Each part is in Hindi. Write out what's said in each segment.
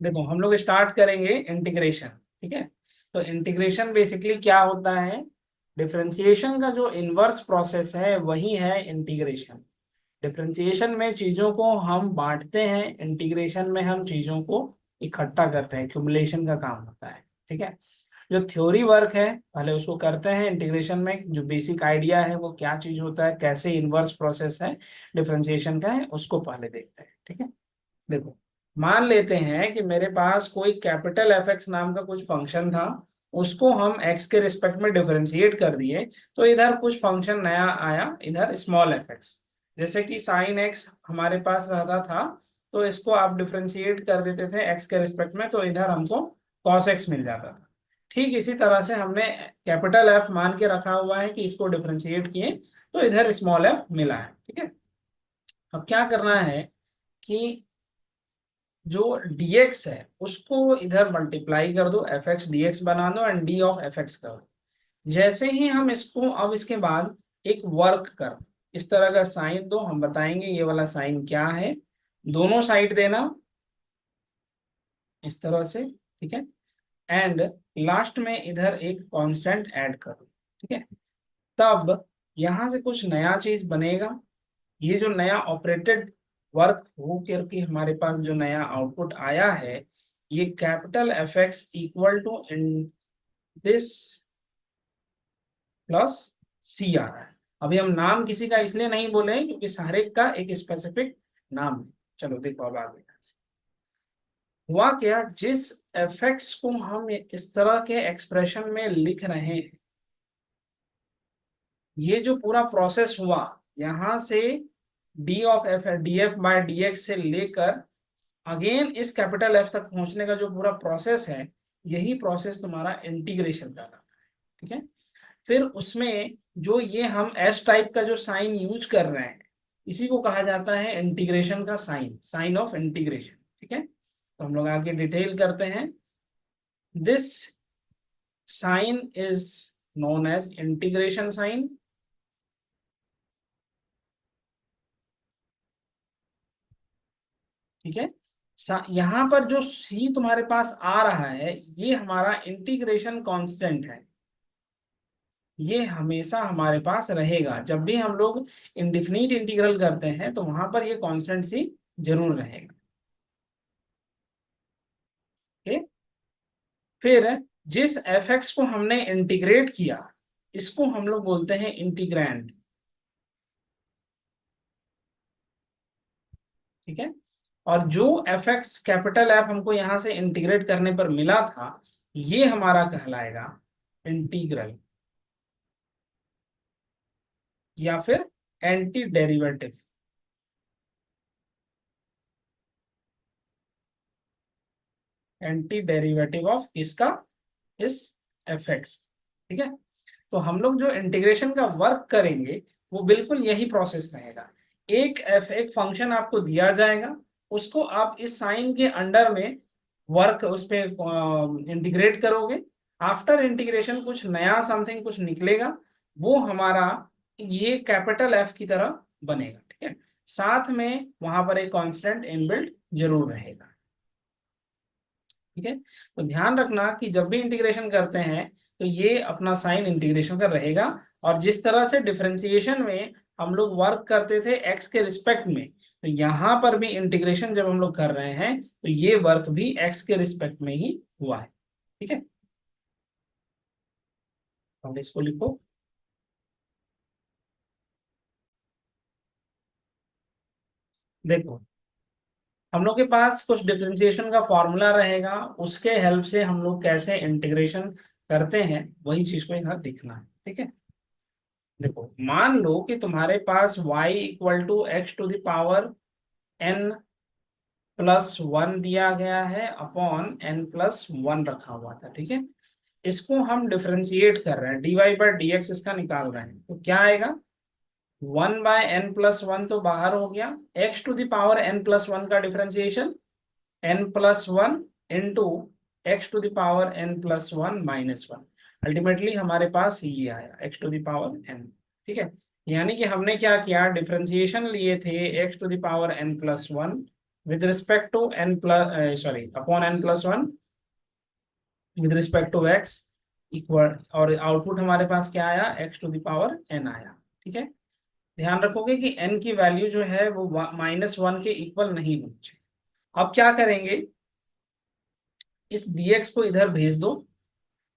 देखो हम लोग स्टार्ट करेंगे इंटीग्रेशन। ठीक है, तो इंटीग्रेशन बेसिकली क्या होता है, डिफरेंशिएशन का जो इनवर्स प्रोसेस है वही है इंटीग्रेशन। डिफरेंशिएशन में चीजों को हम बांटते हैं, इंटीग्रेशन में हम चीजों को इकट्ठा करते हैं, एक्यूमुलेशन का काम होता है। ठीक है, जो थ्योरी वर्क है पहले उसको करते हैं इंटीग्रेशन में, जो बेसिक आइडिया है वो क्या चीज होता है, कैसे इनवर्स प्रोसेस है डिफरेंशिएशन का है, उसको पहले देखते हैं। ठीक है, देखो मान लेते हैं कि मेरे पास कोई कैपिटल एफ एक्स नाम का कुछ फंक्शन था, उसको हम एक्स के रिस्पेक्ट में डिफरेंशिएट कर दिए, तो इधर कुछ फंक्शन नया आया, इधर स्मॉल एफ एक्स। जैसे कि साइन एक्स हमारे पास रहता था, तो इसको आप डिफरेंशिएट कर देते थे एक्स के रिस्पेक्ट में, तो इधर हमको कॉस एक्स मिल जाता था। ठीक इसी तरह से हमने कैपिटल एफ मान के रखा हुआ है कि इसको डिफरेंशिएट किए, तो इधर स्मॉल एफ मिला है। ठीक है, अब क्या करना है कि जो dx है उसको इधर मल्टीप्लाई कर दो, एफ एक्स डी एक्स बना दो and D of f x कर दो। जैसे ही हम इसको अब इसके बाद एक वर्क कर इस तरह का साइन दो, हम बताएंगे ये वाला साइन क्या है, दोनों साइड देना इस तरह से। ठीक है, एंड लास्ट में इधर एक कांस्टेंट ऐड करो। ठीक है, तब यहां से कुछ नया चीज बनेगा। ये जो नया ऑपरेटेड वर्क हो करके हमारे पास जो नया आउटपुट आया है, ये capital F x equal to in this plus C आ रहा है। अभी हम नाम किसी का इसलिए नहीं बोले हैं क्योंकि सारे का एक स्पेसिफिक नाम है। चलो देखो अब आगे हुआ क्या, जिस एफ एक्स को हम इस तरह के एक्सप्रेशन में लिख रहे हैं, ये जो पूरा प्रोसेस हुआ यहां से D of F D F by D X से लेकर अगेन इस कैपिटल एफ तक पहुंचने का जो पूरा प्रोसेस है, यही प्रोसेस तुम्हारा इंटीग्रेशन का है। ठीक है, फिर उसमें जो ये हम एस टाइप का जो साइन यूज कर रहे हैं, इसी को कहा जाता है इंटीग्रेशन का साइन, साइन ऑफ इंटीग्रेशन। ठीक है, तो हम लोग आगे डिटेल करते हैं। This sign is known as integration sign. ठीक है, यहाँ पर जो सी तुम्हारे पास आ रहा है ये हमारा इंटीग्रेशन कांस्टेंट है, ये हमेशा हमारे पास रहेगा। जब भी हम लोग इंडिफिनिट इंटीग्रल करते हैं तो वहां पर ये कांस्टेंट सी जरूर रहेगा। ओके, फिर जिस एफ एक्स को हमने इंटीग्रेट किया इसको हम लोग बोलते हैं इंटीग्रैंड। ठीक है, और जो एफ एक्स कैपिटल एफ हमको यहां से इंटीग्रेट करने पर मिला था, ये हमारा कहलाएगा इंटीग्रल या फिर anti derivative. Anti derivative of इसका, इस एफ एक्स। ठीक है, तो हम लोग जो इंटीग्रेशन का वर्क करेंगे वो बिल्कुल यही प्रोसेस रहेगा। एक फंक्शन आपको दिया जाएगा, उसको आप इस साइन के अंडर में वर्क उस पे इंटीग्रेट करोगे। आफ्टर इंटीग्रेशन कुछ नया समथिंग कुछ निकलेगा, वो हमारा ये कैपिटल एफ की तरह बनेगा। ठीक है, साथ में वहां पर एक कांस्टेंट इनबिल्ट जरूर रहेगा। ठीक है, तो ध्यान रखना कि जब भी इंटीग्रेशन करते हैं तो ये अपना साइन इंटीग्रेशन का रहेगा। और जिस तरह से डिफरेंशिएशन में हम लोग वर्क करते थे एक्स के रिस्पेक्ट में, तो यहाँ पर भी इंटीग्रेशन जब हम लोग कर रहे हैं तो ये वर्क भी एक्स के रिस्पेक्ट में ही हुआ है। ठीक है, अब इसको लिखो। देखो हम लोग के पास कुछ डिफरेंशिएशन का फॉर्मूला रहेगा, उसके हेल्प से हम लोग कैसे इंटीग्रेशन करते हैं वही चीज को यहाँ दिखना है। ठीक है, देखो मान लो कि तुम्हारे पास y equal to X to the power n plus one दिया गया है अपॉन n प्लस वन रखा हुआ था। ठीक है, इसको हम डिफरेंशिएट कर रहे हैं, dy बाई डी एक्स इसका निकाल रहे हैं, तो क्या आएगा, one by N plus one तो बाहर हो गया, x to the power n plus one का differentiation n plus one into x to the power n plus one minus one. Ultimately हमारे पास ये आया एक्स टू दावर n। ठीक है, यानी कि हमने क्या किया, डिफरेंशिएशन लिए थे X to the power n plus one, with respect to n plus sorry upon n plus one with respect to x equal, और आउटपुट हमारे पास क्या आया, x to the power n आया। ठीक है, ध्यान रखोगे कि n की वैल्यू जो है वो -1 के इक्वल नहीं होनी चाहिए। अब क्या करेंगे, इस dx को इधर भेज दो,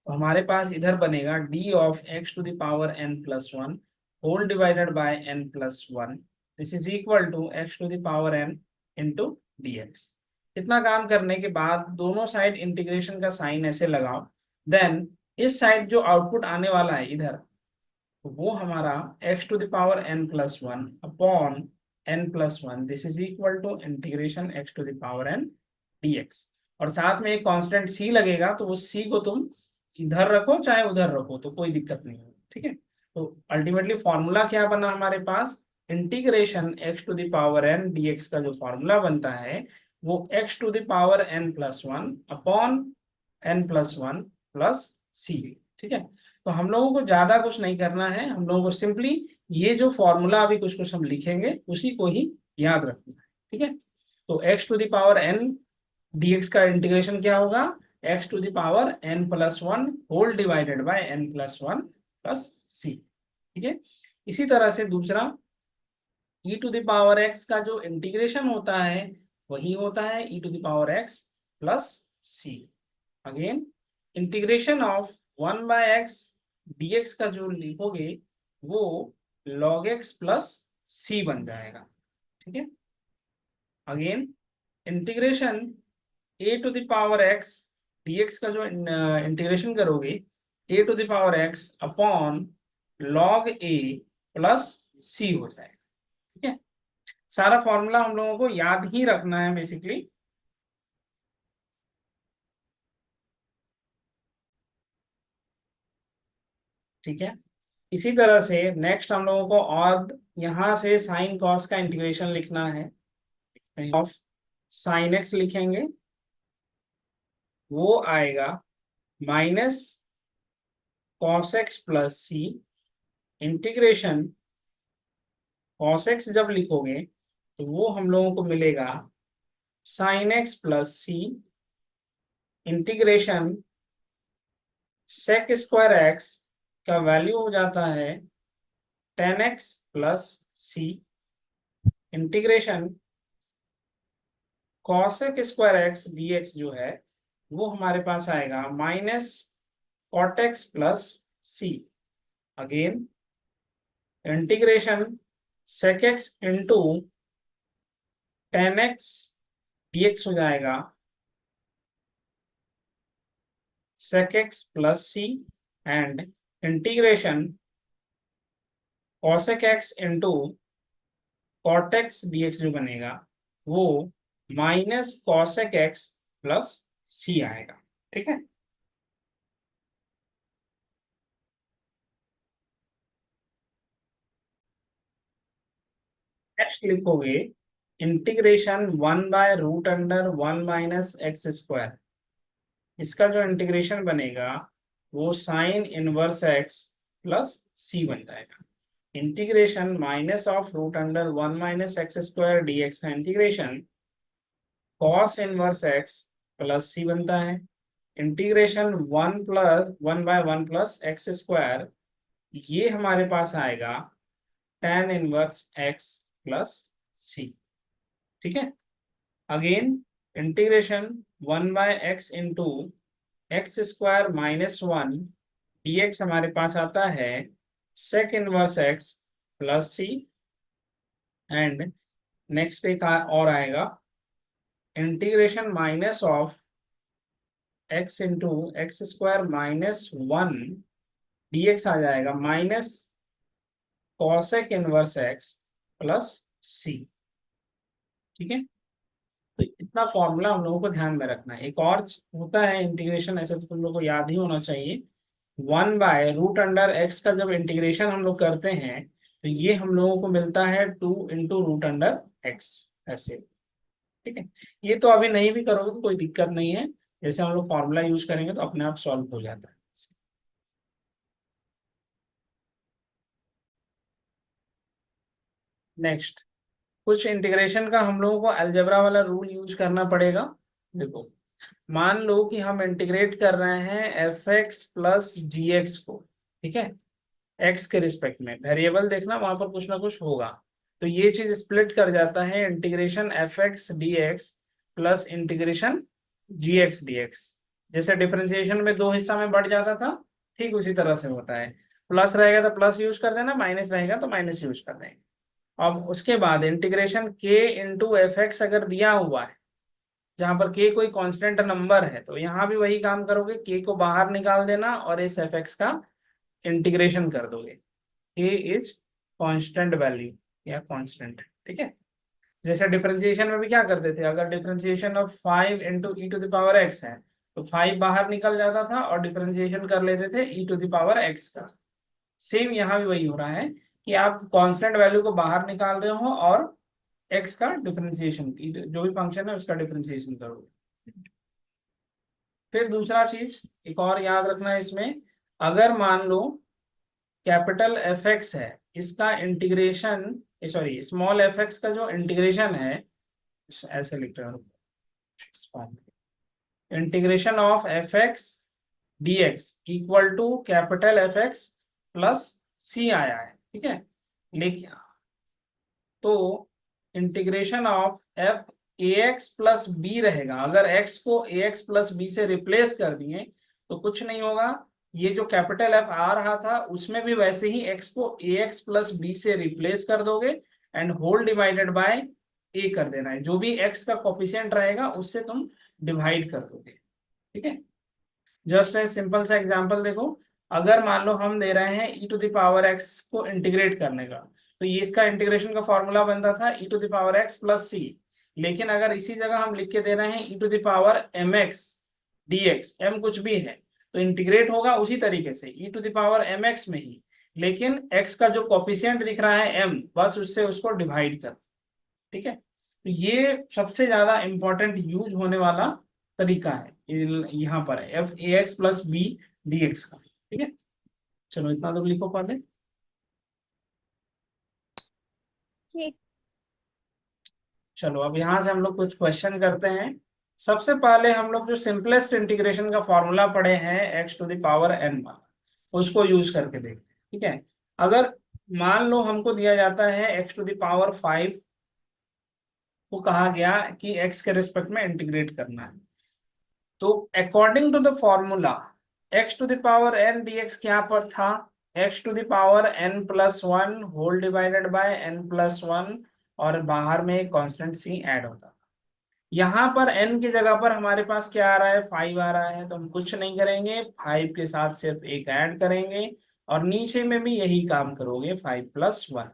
तो हमारे पास इधर बनेगा d of x to the power n plus one whole divided by n plus one, this is equal to x to the power n into dx। इतना काम करने के बाद दोनों साइड इंटीग्रेशन का साइन ऐसे लगाओ, देन इस साइड जो आउटपुट आने वाला है इधर, तो वो हमारा x to the power n plus one upon n plus one, this is equal to integration x to the power n dx। और साथ में एक कांस्टेंट c लगेगा, तो उस c को तुम इधर रखो चाहे उधर रखो तो कोई दिक्कत नहीं होगी। ठीक है, तो अल्टीमेटली फॉर्मूला क्या बना हमारे पास, integration x to the power n dx का जो फॉर्मूला बनता है वो x to the power n plus one upon n plus one plus c। ठीक है, तो हम लोगों को ज्यादा कुछ नहीं करना है, हम लोगों को सिंपली ये जो फॉर्मूला अभी कुछ कुछ हम लिखेंगे उसी को ही याद रखना है। ठीक है, तो x to the power n dx का इंटीग्रेशन क्या होगा, x to the power n plus one whole divided by n plus one plus c। ठीक है, इसी तरह से दूसरा e to the power x का जो इंटीग्रेशन होता है वही होता है e to the power x plus c। Again integration of 1 by x dx का जो लिखोगे वो log x प्लस c बन जाएगा। ठीक है, again integration a to the power x dx का जो इंटीग्रेशन करोगे a to the power x upon log a plus c हो जाएगा। ठीक है, सारा फॉर्मूला हम लोगों को याद ही रखना है बेसिकली। ठीक है, इसी तरह से नेक्स्ट हम लोगों को और यहाँ से साइन कॉस का इंटीग्रेशन लिखना है, ऑफ साइन एक्स लिखेंगे, वो आएगा minus cos x plus C, integration cos x जब लिखोगे तो वो हम लोगों को मिलेगा sine x plus C, integration sec square x का वैल्यू हो जाता है 10x plus C, integration cosec square x dx जो है वो हमारे पास आएगा minus cot x plus C. Again integration sec x into 10x dx हो जाएगा sec x plus C, and integration cosec x into cot x dx जो बनेगा वो minus cosec x plus C आएगा। ठीक है, नेक्स्ट लिखोगे integration 1 by root under 1 minus x square, इसका जो इंटीग्रेशन बनेगा वो sine inverse x plus C बन जाएगा। Integration minus of root under 1 minus x square dx का integration cos inverse x plus C बनता है। इंटीग्रेशन 1 प्लस एक्स स्क्वायर, ये हमारे पास आएगा tan inverse x plus C. ठीक है, again integration 1 by x into x square minus one dx हमारे पास आता है sec inverse x plus C, and next एक और आएगा integration minus of x into x square minus one dx आ जाएगा minus cosec inverse x plus C. ठीक है, तो इतना फॉर्मूला हम लोगों को ध्यान में रखना है। एक और होता है इंटीग्रेशन, ऐसे तो तुम लोग को याद ही होना चाहिए, 1 बाय रूट अंडर एक्स का जब इंटीग्रेशन हम लोग करते हैं तो ये हम लोगों को मिलता है 2 इंटू रूट अंडर एक्स ऐसे। ठीक है, ये तो अभी नहीं भी करोगे तो कोई दिक्कत नहीं है, जैसे हम लोग फॉर्मूला यूज करेंगे तो अपने आप सॉल्व हो जाता है। नेक्स्ट कुछ इंटीग्रेशन का हम लोगों को अलजेब्रा वाला रूल यूज करना पड़ेगा। देखो, मान लो कि हम इंटीग्रेट कर रहे हैं एफ एक्स प्लस जी एक्स को, ठीक है, एक्स के रिस्पेक्ट में। वेरिएबल देखना वहां पर कुछ ना कुछ होगा। तो ये चीज स्प्लिट कर जाता है integration f x d x plus integration g x d x. जैसे डिफरेंशिएशन में दो हिस्सा में बढ़ जाता था, ठीक उसी तरह से होता है। प्लस रहेगा तो प्लस यूज कर देना, माइनस रहेगा तो माइनस यूज कर देंगे। अब उसके बाद इंटीग्रेशन के इंटू एफ एक्स अगर दिया हुआ है, जहां पर के कोई कांस्टेंट नंबर है, तो यहाँ भी वही काम करोगे, के को बाहर निकाल देना और इस एफ एक्स का इंटीग्रेशन कर दोगे। के इज कांस्टेंट वैल्यू या कांस्टेंट, ठीक है। जैसे डिफरेंशिएशन में भी क्या करते थे, अगर differentiation of 5 into E to the power X है, तो 5 बाहर निकल जाता था और डिफरेंशिएशन कर लेते थे ई टू द पावर एक्स का। सेम यहाँ भी वही हो रहा है कि आप कांस्टेंट वैल्यू को बाहर निकाल रहे हो और एक्स का डिफरेंशिएशन, जो भी फंक्शन है उसका डिफरेंशिएशन करोगे। फिर दूसरा चीज एक और याद रखना है इसमें, अगर मान लो कैपिटल एफ एक्स है, इसका integration, sorry small f x का जो इंटीग्रेशन है, ऐसे लिख रहा हूँ, integration of f x d x equal to capital F x plus C आया है, ठीक है। लेकिन तो integration of f A x plus b रहेगा। अगर एक्स को ए एक्स प्लस बी से रिप्लेस कर दिए तो कुछ नहीं होगा, ये जो कैपिटल एफ आ रहा था उसमें भी वैसे ही एक्स को ए एक्स प्लस बी से रिप्लेस कर दोगे एंड होल डिवाइडेड बाय ए कर देना है। जो भी एक्स का कोफिशिएंट रहेगा उससे तुम डिवाइड कर दोगे, ठीक है। जस्ट ए सिंपल सा एग्जांपल देखो, अगर मान लो हम दे रहे हैं e to the power x को इंटीग्रेट करने का, तो ये इसका इंटीग्रेशन का फॉर्मूला बनता था e to the power x plus C. लेकिन अगर इसी जगह हम लिख के दे रहे हैं e to the power m x d x, m कुछ भी है, तो इंटीग्रेट होगा उसी तरीके से e to the power m x में ही, लेकिन एक्स का जो कॉफिशिएंट दिख रहा है एम, बस उससे उसको डिवाइड कर, ठीक है। तो ये सबसे ज्यादा इंपॉर्टेंट यूज होने वाला तरीका है यहाँ पर, एफ ए x plus B D X का, ठीक है। चलो इतना तो लिखो पहले। ठीक। चलो अब यहाँ से हम लोग कुछ क्वेश्चन करते हैं। सबसे पहले हम लोग जो सिंपलेस्ट इंटीग्रेशन का फॉर्मूला पढ़े हैं X to the power N वाला, उसको यूज करके देखते हैं, ठीक है। अगर मान लो हमको दिया जाता है एक्स टू द पावर 5 को कहा गया कि एक्स के रिस्पेक्ट में इंटीग्रेट करना है, तो according to the formula X to the power N D X क्या पर था, X to the power N plus one whole divided by N plus one, और बाहर में एक कॉन्स्टेंट सी ऐड होता था। यहाँ पर n की जगह पर हमारे पास क्या आ रहा है, 5 आ रहा है, तो हम कुछ नहीं करेंगे, 5 के साथ सिर्फ एक ऐड करेंगे और नीचे में भी यही काम करोगे 5 प्लस वन,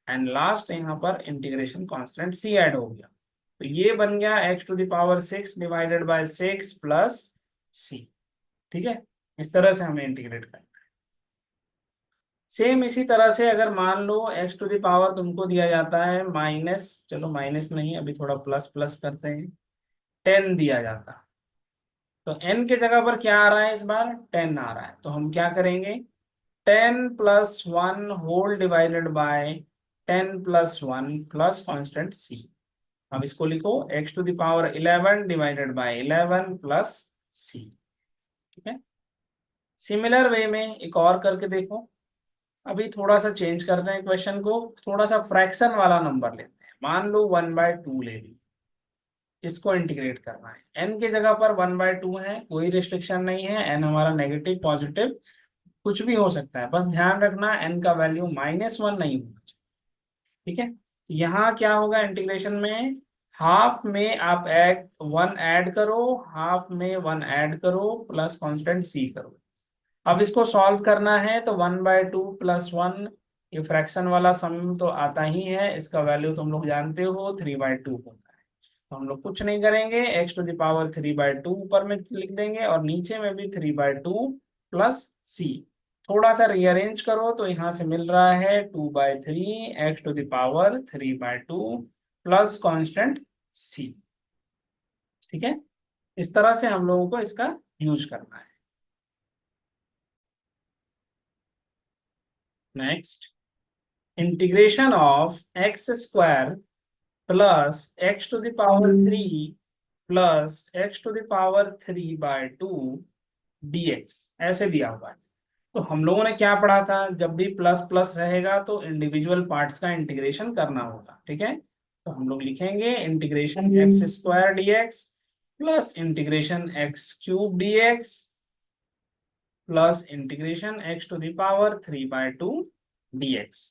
एंड लास्ट यहाँ पर इंटीग्रेशन कांस्टेंट c ऐड हो गया। तो ये बन गया x to the power 6 divided by 6 plus c, ठीक है। इस तरह से हमें इंटीग्रेट करना है। सेम इसी तरह से अगर मान लो एक्स टू द पावर तुमको दिया जाता है माइनस, चलो माइनस नहीं, अभी थोड़ा प्लस प्लस करते हैं, 10 दिया जाता, तो n के जगह पर क्या आ रहा है, इस बार 10 आ रहा है, तो हम क्या करेंगे, 10 plus one whole divided by 10 plus one plus constant c। अब इसको लिखो x to the power 11 divided by 11 plus c, ठीक है। सिमिलर वे में एक और करके देखो। अभी थोड़ा सा चेंज करते हैं क्वेश्चन को, थोड़ा सा फ्रैक्शन वाला नंबर लेते हैं, मान लो 1/2 ले ली, इसको इंटीग्रेट करना है। n की जगह पर 1/2 है, कोई रिस्ट्रिक्शन नहीं है, n हमारा नेगेटिव पॉजिटिव कुछ भी हो सकता है, बस ध्यान रखना n का वैल्यू -1 नहीं होना चाहिए, ठीक है। तो यहाँ क्या होगा इंटीग्रेशन में, हाफ में आप वन ऐड करो, हाफ में वन ऐड करो प्लस कांस्टेंट c करो। अब इसको सॉल्व करना है तो 1/2 प्लस वन, ये फ्रैक्शन वाला सम तो आता ही है, इसका वैल्यू तुम लोग जानते हो 3/2 होता है। तो हम लोग कुछ नहीं करेंगे, एक्स टू द पावर 3/2 ऊपर में लिख देंगे और नीचे में भी 3/2 प्लस सी। थोड़ा सा रीअरेंज करो तो यहाँ से मिल रहा है 2/3 x to the power 3/2 plus constant C, ठीक है। इस तरह से हम लोगों को इसका यूज करना है। Next, integration of X square plus X to the power 3 plus X to the power 3/2 dx ऐसे दिया हुआ है। तो हम लोगों ने क्या पढ़ा था, जब भी प्लस प्लस रहेगा तो इंडिविजुअल पार्ट्स का इंटीग्रेशन करना होगा, ठीक है। तो हम लोग लिखेंगे integration X square DX plus integration X cube DX plus integration X to the power 3/2 dx।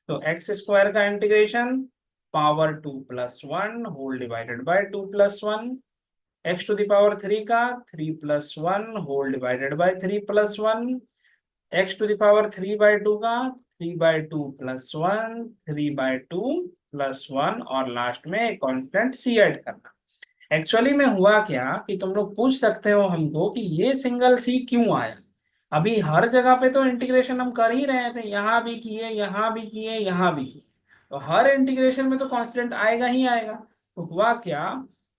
तो एक्स स्क्वायर का integration power 2 plus 1 whole divided by 2 plus 1, X to the power 3 का 3 plus 1 whole divided by 3 plus 1, X to the power 3/2 का 3/2 प्लस 1 3/2 प्लस 1 और लास्ट में एक कांस्टेंट सी ऐड करना। एक्चुअली में हुआ क्या कि तुम लोग पूछ सकते हो हमको कि ये सिंगल सी क्यों आया। अभी हर जगह पे तो इंटीग्रेशन हम कर ही रहे थे, यहाँ भी किए, यहाँ भी किए, यहाँ भी किए, तो हर इंटीग्रेशन में तो कांस्टेंट आएगा ही आएगा। तो हुआ क्या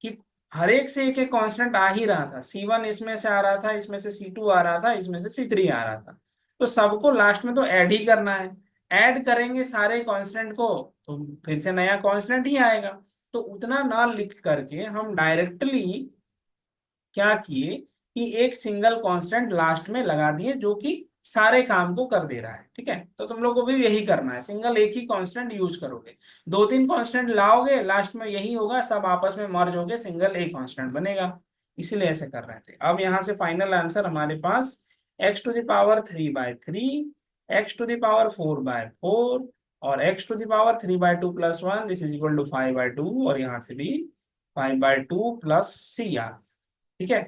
कि हर एक से एक एक कांस्टेंट आ ही रहा था, C1 इसमें से आ रहा था, इसमें से C2 आ रहा था, इसमें से C3 आ रहा था। तो सबको लास्ट में तो ऐड ही करना है। ऐड करेंगे सारे कांस्टेंट को तो फिर से नया कांस्टेंट ही आएगा। तो उतना ना लिख करके हम डायरेक्टली क्या किए कि एक सिंगल कांस्टेंट लास्ट में लगा दिए जो कि सारे काम को कर दे रहा है, ठीक है। तो तुम लोगों को भी यही करना है, सिंगल एक ही कांस्टेंट यूज करोगे। दो तीन कांस्टेंट लाओगे लास्ट में यही होगा, सब आपस में मर्ज होके सिंगल एक कांस्टेंट बनेगा, इसीलिए ऐसे कर रहे थे। अब यहाँ से फाइनल आंसर हमारे पास x to the power 3/3, x to the power 4/4 और x to the power 3/2 plus 1 this is equal to 5/2 और यहाँ से भी 5/2 प्लस CR, ठीक है।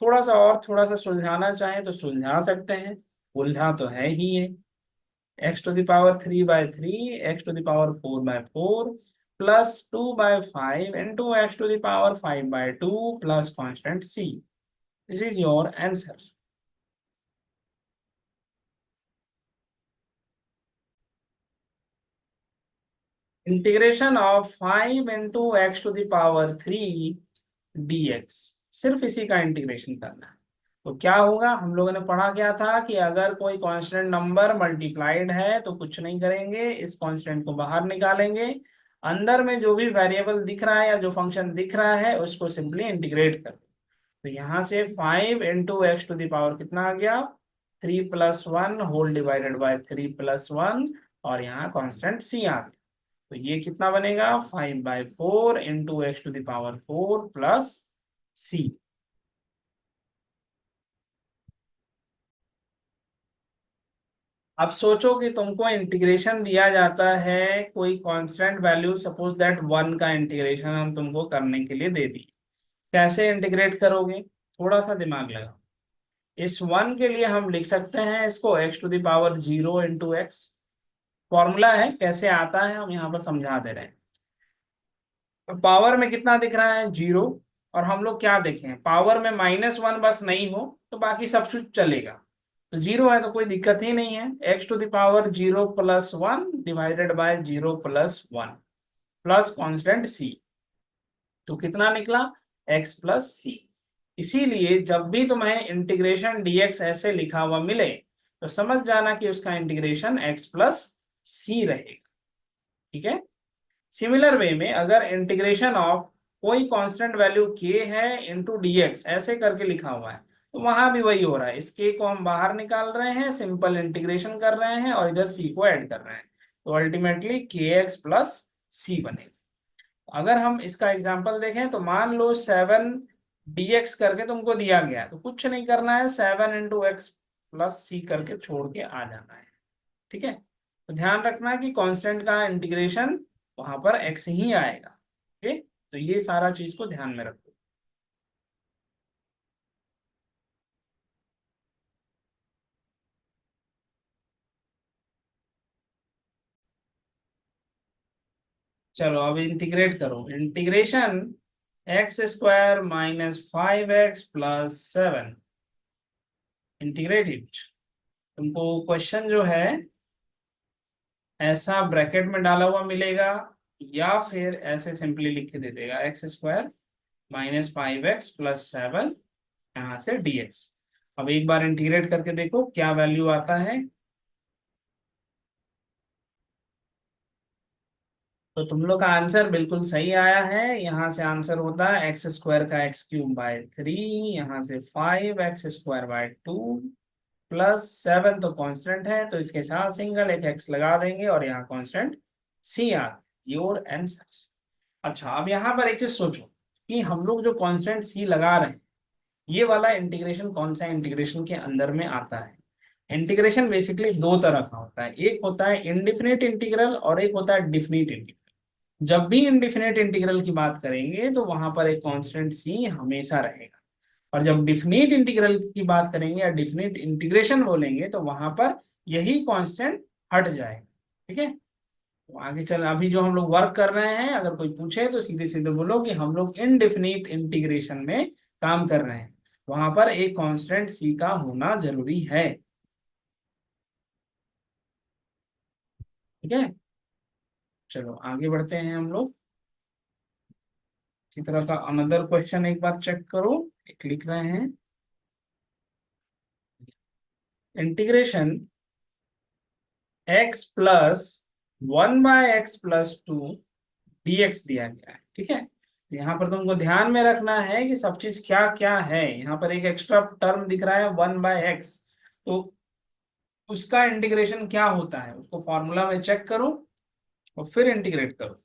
थोड़ा सा और थोड़ा सा सुलझाना चाहें तो सुलझा सकते हैं, उलझा तो है ही ये। X to the power 3/3 x to the power 4/4 plus 2/5 into x to the power 5/2 plus constant C। This is your answer. Integration of 5 into x to the power 3 dx, सिर्फ इसी का इंटीग्रेशन करना है। तो क्या होगा, हम लोगों ने पढ़ा क्या था कि अगर कोई कांस्टेंट नंबर मल्टीप्लाइड है तो कुछ नहीं करेंगे, इस कांस्टेंट को बाहर निकालेंगे, अंदर में जो भी वेरिएबल दिख रहा है या जो फंक्शन दिख रहा है उसको सिंपली इंटीग्रेट कर। तो यहाँ से 5 into x to the power कितना आ गया, 3+1 होल डिवाइडेड बाय 3+1 और यहाँ कांस्टेंट C आ गया। तो ये कितना बनेगा, 5/4 into x to the power 4 plus C। अब सोचो कि तुमको इंटीग्रेशन दिया जाता है, कोई कांस्टेंट वैल्यू सपोज दैट 1 का इंटीग्रेशन हम तुमको करने के लिए दे दी, कैसे इंटीग्रेट करोगे, थोड़ा सा दिमाग लगाओ। इस 1 के लिए हम लिख सकते हैं इसको x to the power 0 into X, formula है, कैसे आता है हम यहाँ पर समझा दे रहे हैं। तो पावर में कितना दिख रहा है, 0, और हम लोग क्या देखें पावर में -1 बस नहीं हो तो बाकी सब कुछ चलेगा। तो 0 है तो कोई दिक्कत ही नहीं है, X to the power 0+1 divided by 0+1 plus constant C। तो कितना निकला, x प्लस C। इसीलिए जब भी तुम्हें इंटीग्रेशन dx ऐसे लिखा हुआ मिले तो समझ जाना कि उसका इंटीग्रेशन x प्लस C रहेगा, ठीक है। सिमिलर वे में अगर इंटीग्रेशन ऑफ कोई कांस्टेंट वैल्यू k है इंटू dx ऐसे करके लिखा हुआ है तो वहां भी वही हो रहा है, इस k को हम बाहर निकाल रहे हैं, सिंपल इंटीग्रेशन कर रहे हैं और इधर c को ऐड कर रहे हैं, तो अल्टीमेटली kx प्लस C बनेगा। अगर हम इसका एग्जांपल देखें तो मान लो 7 dx करके तुमको दिया गया तो कुछ नहीं करना है, 7 इंटू एक्स प्लस C करके छोड़ के आ जाना है, ठीक है। तो ध्यान रखना कि कांस्टेंट का इंटीग्रेशन वहां पर x ही आएगा, ओके। तो ये सारा चीज को ध्यान में रखो। चलो अब इंटीग्रेट करो, integration x² -5x plus 7, integrate it. तुमको क्वेश्चन जो है ऐसा ब्रैकेट में डाला हुआ मिलेगा या फिर ऐसे सिंपली लिख के दे देगा x² -5x प्लस 7 यहाँ से dx। अब एक बार इंटीग्रेट करके देखो क्या वैल्यू आता है। तो तुम लोग का आंसर बिल्कुल सही आया है। यहाँ से आंसर होता है एक्स स्क्वायर का एक्स क्यूब बाय 3, यहाँ से 5 एक्स स्क्वायर बाय 2 प्लस 7 तो कांस्टेंट है, तो इसके साथ सिंगल एक एक्स लगा देंगे और यहाँ कांस्टेंट सी आ योर आंसर। अच्छा, अब यहाँ पर एक चीज सोचो कि हम लोग जो कांस्टेंट सी लगा रहे हैं, ये वाला इंटीग्रेशन कौन सा इंटीग्रेशन के अंदर में आता है? इंटीग्रेशन बेसिकली दो तरह का होता है, एक होता है इनडिफिनिट इंटीग्रल और एक होता है डिफिनिट इंटीग्रल। जब भी इनडिफिनिट इंटीग्रल की बात करेंगे तो वहां पर एक कांस्टेंट सी हमेशा रहेगा, और जब डिफिनिट इंटीग्रल की बात करेंगे या डिफिनिट इंटीग्रेशन बोलेंगे तो वहां पर यही कांस्टेंट हट जाएगा। ठीक है, तो आगे चल, अभी जो हम लोग वर्क कर रहे हैं, अगर कोई पूछे तो सीधे सीधे बोलो कि हम लोग इनडिफिनिट इंटीग्रेशन में काम कर रहे हैं, वहां पर एक कांस्टेंट सी का होना जरूरी है। ठीक है, चलो आगे बढ़ते हैं हम लोग। इसी तरह का अनदर क्वेश्चन एक बार चेक करो, एक लिख रहे हैं integration x plus 1/x+2 dx दिया गया है। ठीक है, यहाँ पर तुमको ध्यान में रखना है कि सब चीज क्या क्या है। यहाँ पर एक एक्स्ट्रा टर्म दिख रहा है 1/x, तो उसका इंटीग्रेशन क्या होता है उसको फॉर्मूला में चेक करो और फिर इंटीग्रेट करो।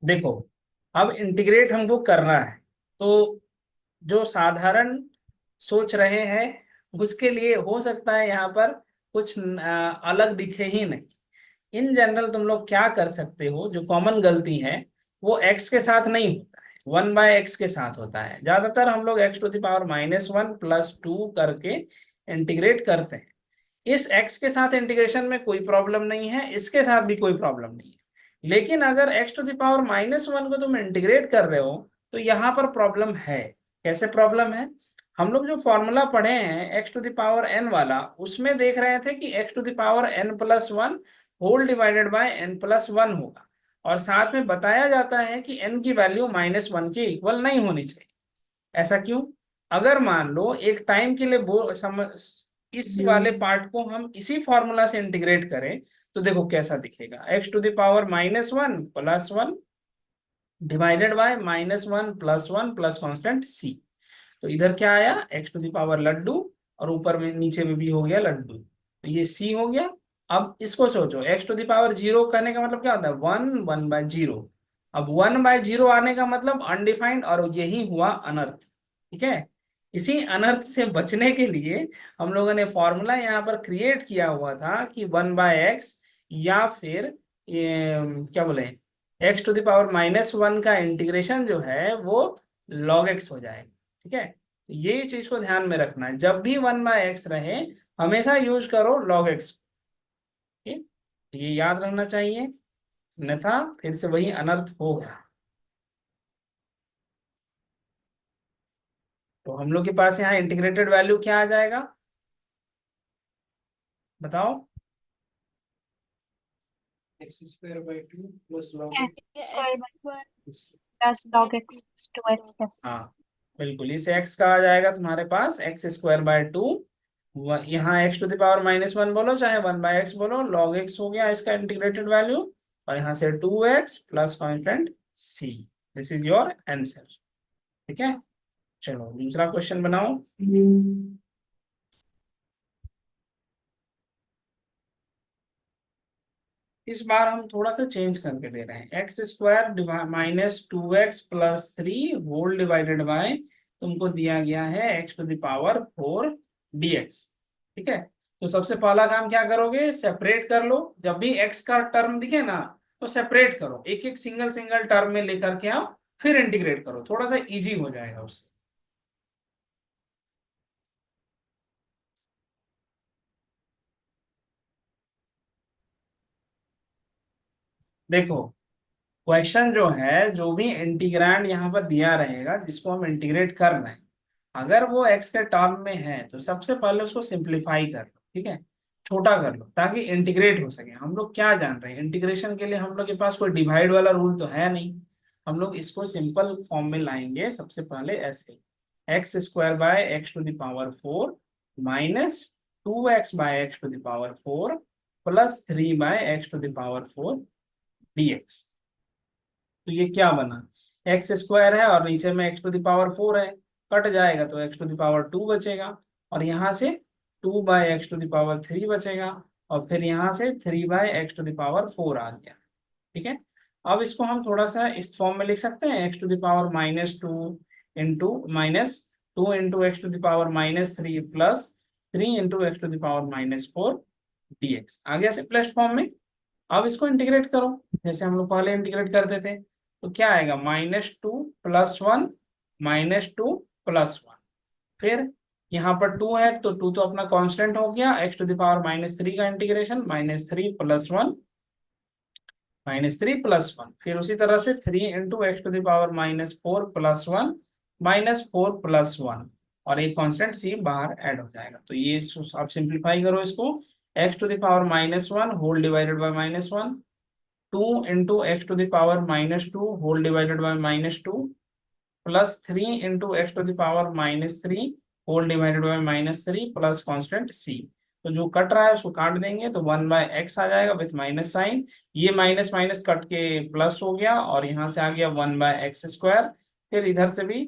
देखो, अब इंटीग्रेट हमको करना है, तो जो साधारण सोच रहे हैं उसके लिए हो सकता है यहाँ पर कुछ अलग दिखे ही नहीं। इन जनरल तुम लोग क्या कर सकते हो, जो कॉमन गलती है वो x के साथ नहीं होता है, 1/x के साथ होता है। ज्यादातर हम लोग x⁻⁻1+2 करके इंटीग्रेट करते हैं। इस x के साथ इंटीग्रेशन में कोई प्रॉब्लम नहीं है, इसके साथ भी कोई प्रॉब्लम नहीं है। लेकिन अगर x⁻⁻1 को तुम इंटीग्रेट कर रहे हो तो यहाँ पर प्रॉब्लम है। कैसे प्रॉब्लम है? हम लोग जो फॉर्मूला पढ़े हैं x⁻n वाला, उसमें देख रहे थे कि x⁻n+1 whole divided bye n+1 होगा, और साथ में बताया जाता है कि n की वैल्यू -1 के इक्वल नहीं होनी चाहिए। ऐसा क्यों? अगर मान लो एक टाइम के लिए इस वाले पार्ट को हम इसी फॉर्मूला से इंटीग्रेट करें तो देखो कैसा दिखेगा, x⁻−1+1 divided by -1+1 plus constant c। तो इधर क्या आया, x⁻ लड्डू, और ऊपर में नीचे में भी हो गया लड्डू, तो ये c हो गया। अब इसको सोचो, x⁻0 करने का मतलब क्या होता है, 1/0। अब 1/0 आने का मतलब अनडिफाइंड, और यही हुआ अनर्थ। ठीक है, इसी अनर्थ से बचने के लिए हम लोगों ने फॉर्मूला यहाँ पर क्रिएट किया हुआ था कि 1/x, या फिर ये क्या बोले, x⁻−1 का इंटीग्रेशन जो है वो log x हो जाएगा। ठीक है, तो ये चीज को ध्यान में रखना है, जब भी 1/x रहे हमेशा यूज करो log x। ठीक, ये याद रखना चाहिए, अन्यथा फिर से वही अनर्थ होगा। तो हम लोग के पास यहाँ इंटीग्रेटेड वैल्यू क्या आ जाएगा, बताओ? x²/2 plus log x square by x। Plus log x 2x plus हाँ बिल्कुल, इस x का आ जाएगा तुम्हारे पास x²/2। यहाँ x⁻−1 बोलो चाहे 1/x बोलो, log x हो गया इसका इंटीग्रेटेड वैल्यू, और यहाँ से 2x plus constant c। This is your answer. ठीक है, चलो दूसरा क्वेश्चन बनाओ। इस बार हम थोड़ा सा चेंज करके दे रहे हैं, x² -2x+3 whole divided bye, तुमको दिया गया है x⁴ dx। ठीक है, तो सबसे पहला काम क्या करोगे, सेपरेट कर लो। जब भी x का टर्म दिखे ना तो सेपरेट करो, एक एक सिंगल सिंगल टर्म में लेकर के आओ, फिर इंटीग्रेट करो, थोड़ा सा इजी हो जाएगा उससे। देखो, क्वेश्चन जो है, जो भी इंटीग्रांड यहाँ पर दिया रहेगा जिसको हम इंटीग्रेट कर रहे हैं, अगर वो x के टर्म में है तो सबसे पहले उसको सिंप्लीफाई कर लो। ठीक है, छोटा कर लो ताकि इंटीग्रेट हो सके। हम लोग क्या जान रहे हैं, इंटीग्रेशन के लिए हम लोग के पास कोई डिवाइड वाला रूल तो है नहीं, हम लोग इसको सिंपल फॉर्म में लाएंगे। सबसे पहले ऐसे x² / x⁴ - 2x by X to the power 4 plus 3 by X to the power 4 dx। तो ये क्या बना, एक्स स्क्वायर है और नीचे में एक्स टू द पावर 4 है, कट जाएगा तो एक्स टू द पावर 2 बचेगा, और यहाँ से 2 by X to the power 3 बचेगा, और फिर यहाँ से 3 by X to the power 4 आ गया। ठीक है, अब इसको हम थोड़ा सा इस फॉर्म में लिख सकते हैं, X to the power -2 into -2 into x to the power -3 plus 3 into x to the power -4 dx आ गया सिंपलेस्ट फॉर्म में। अब इसको इंटीग्रेट करो जैसे हम लोग पहले इंटीग्रेट करते थे, तो क्या आएगा, -2 + 1 -2 + 1, फिर यहाँ पर 2 है तो 2 तो अपना कांस्टेंट हो गया, एक्स टू द पावर -3 का इंटीग्रेशन -3 + 1 -3 + 1, फिर उसी तरह से 3 into x to the power -4 + 1 -4 + 1, और एक कांस्टेंट सी बाहर ऐड हो जाएगा। तो ये आप सिंप्लीफाई करो इसको, x to the power -1 whole divided by -1, 2 into x to the power -2 whole divided by -2 plus 3 into x to the power -3 whole divided by -3 plus constant C. तो जो कट रहा है उसको काट देंगे तो 1/x आ जाएगा विथ माइनस साइन, ये माइनस माइनस कट के प्लस हो गया, और यहाँ से आ गया 1/x², फिर इधर से भी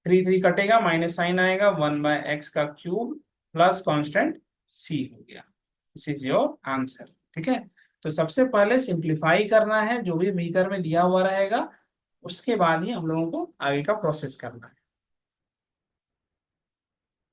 3 3 कटेगा, माइनस साइन आएगा, 1/x³ प्लस कांस्टेंट सी हो गया। This is your answer. ठीक है, तो सबसे पहले सिंप्लीफाई करना है जो भी भीतर में दिया हुआ रहेगा, उसके बाद ही हम लोगों को आगे का प्रोसेस करना है।